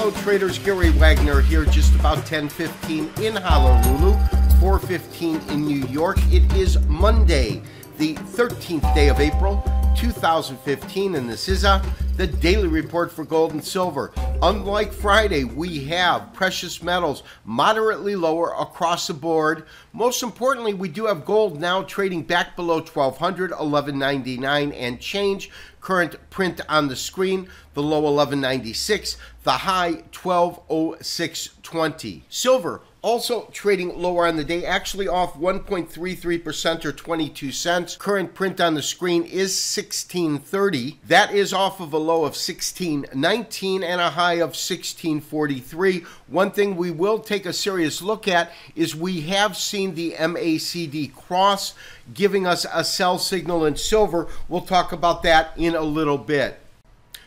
Hello traders, Gary Wagner here, just about 10:15 in Honolulu, 4:15 in New York. It is Monday, the 13th day of April, 2015, and this is the daily report for gold and silver. Unlike Friday, we have precious metals moderately lower across the board. Most importantly, we do have gold now trading back below 1200, 1199 and change. Current print on the screen, the low 1196, the high 1206.20. Silver also trading lower on the day, actually off 1.33% or 22 cents. Current print on the screen is 1630. That is off of a low of 1619 and a high of 1643. One thing we will take a serious look at is we have seen the MACD cross, giving us a sell signal in silver. We'll talk about that in a little bit.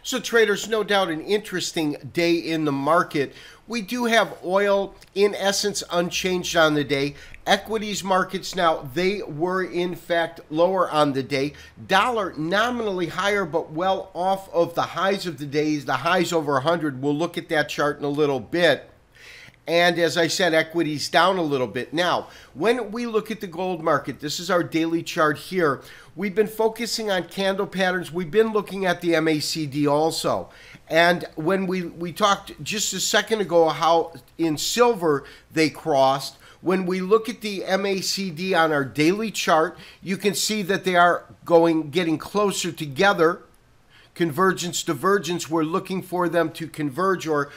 So traders, no doubt an interesting day in the market. We do have oil in essence unchanged on the day. Equities markets now, they were in fact lower on the day. Dollar nominally higher but well off of the highs of the days, the highs over 100. We'll look at that chart in a little bit. And as I said, equities down a little bit. Now, when we look at the gold market, this is our daily chart here. We've been focusing on candle patterns. We've been looking at the MACD also. And when we talked just a second ago how in silver they crossed, when we look at the MACD on our daily chart, you can see that they are getting closer together. Convergence, divergence, we're looking for them to converge or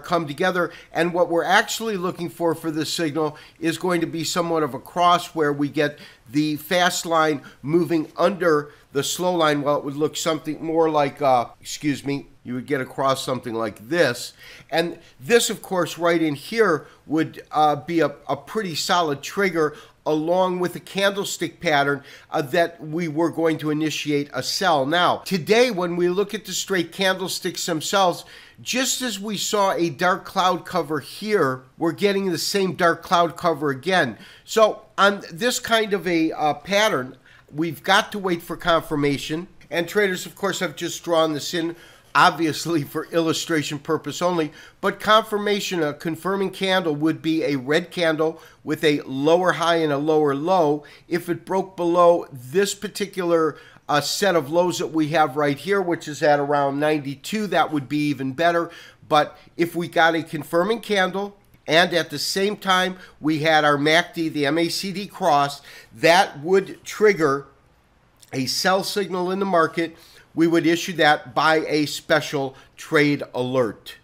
come together. And what we're actually looking for this signal is going to be somewhat of a cross where we get the fast line moving under the slow line. Well, it would look something more like, you would get across something like this. And this, of course, right in here would be a pretty solid trigger along with a candlestick pattern that we were going to initiate a sell. Now, today, when we look at the straight candlesticks themselves, just as we saw a dark cloud cover here, we're getting the same dark cloud cover again. So on this kind of a pattern, we've got to wait for confirmation. And traders, of course, have just drawn this in, obviously for illustration purpose only, but confirmation, a confirming candle would be a red candle with a lower high and a lower low. If it broke below this particular set of lows that we have right here, which is at around 92, that would be even better. But if we got a confirming candle, and at the same time we had our MACD, the MACD cross, that would trigger a sell signal in the market. We would issue that by a special trade alert.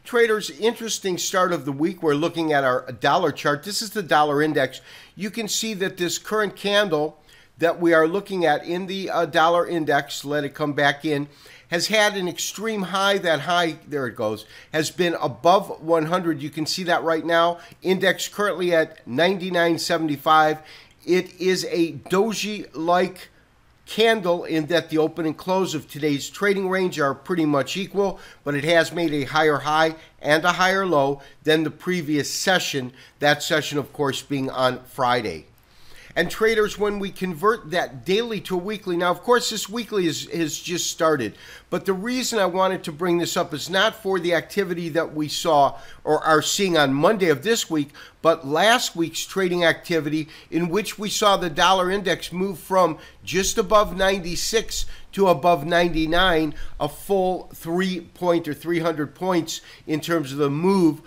Traders, interesting start of the week. We're looking at our dollar chart. This is the dollar index. You can see that this current candle that we are looking at in the dollar index, let it come back in, has had an extreme high. That high, there it goes, has been above 100. You can see that right now. Index currently at 99.75. It is a doji-like candle in that the open and close of today's trading range are pretty much equal, but it has made a higher high and a higher low than the previous session, that session of course being on Friday. And traders, when we convert that daily to a weekly, now of course this weekly has just started, but the reason I wanted to bring this up is not for the activity that we saw or are seeing on Monday of this week, but last week's trading activity in which we saw the dollar index move from just above 96 to above 99, a full 300 points in terms of the move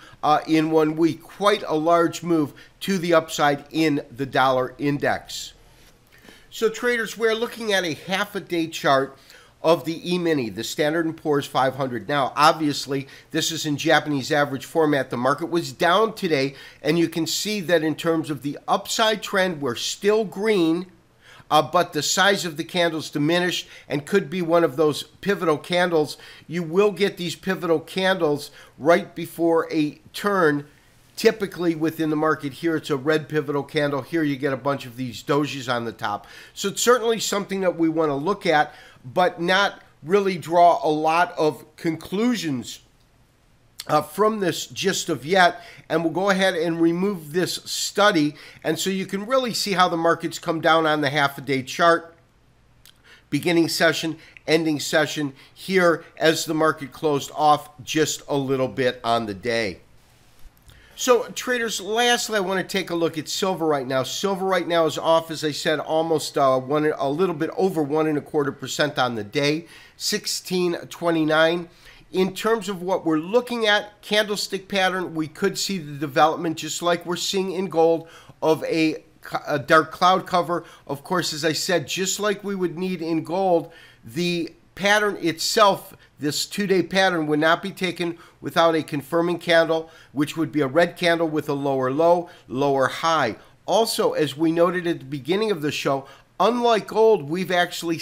in 1 week. Quite a large move to the upside in the dollar index. So traders, we're looking at a half-a-day chart of the E-mini, the Standard & Poor's 500. Now, obviously, this is in Japanese average format. The market was down today, and you can see that in terms of the upside trend, we're still green, but the size of the candles diminished and could be one of those pivotal candles. You will get these pivotal candles right before a turn. Typically within the market here, it's a red pivotal candle. Here you get a bunch of these dojis on the top. So it's certainly something that we want to look at, but not really draw a lot of conclusions from this just of yet. And we'll go ahead and remove this study. And so you can really see how the markets come down on the half-a-day chart. beginning session, ending session here as the market closed off just a little bit on the day. So traders, lastly, I want to take a look at silver right now. Silver right now is off, as I said, almost a little bit over 1.25% on the day, 16.29. In terms of what we're looking at, candlestick pattern, we could see the development, just like we're seeing in gold, of a dark cloud cover. Of course, as I said, just like we would need in gold, the pattern itself, this 2-day pattern, would not be taken without a confirming candle, which would be a red candle with a lower low, lower high. Also, as we noted at the beginning of the show, unlike gold, we've actually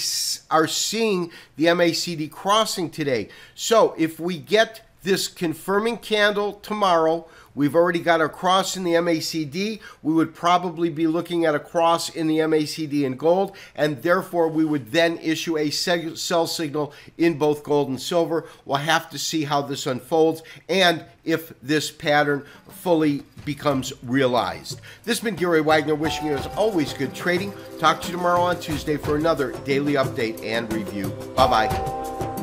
are seeing the MACD crossing today. So if we get this confirming candle tomorrow, we've already got a cross in the MACD. We would probably be looking at a cross in the MACD in gold, and therefore we would then issue a sell signal in both gold and silver. We'll have to see how this unfolds and if this pattern fully becomes realized. This has been Gary Wagner, wishing you, as always, good trading. Talk to you tomorrow on Tuesday for another daily update and review. Bye-bye.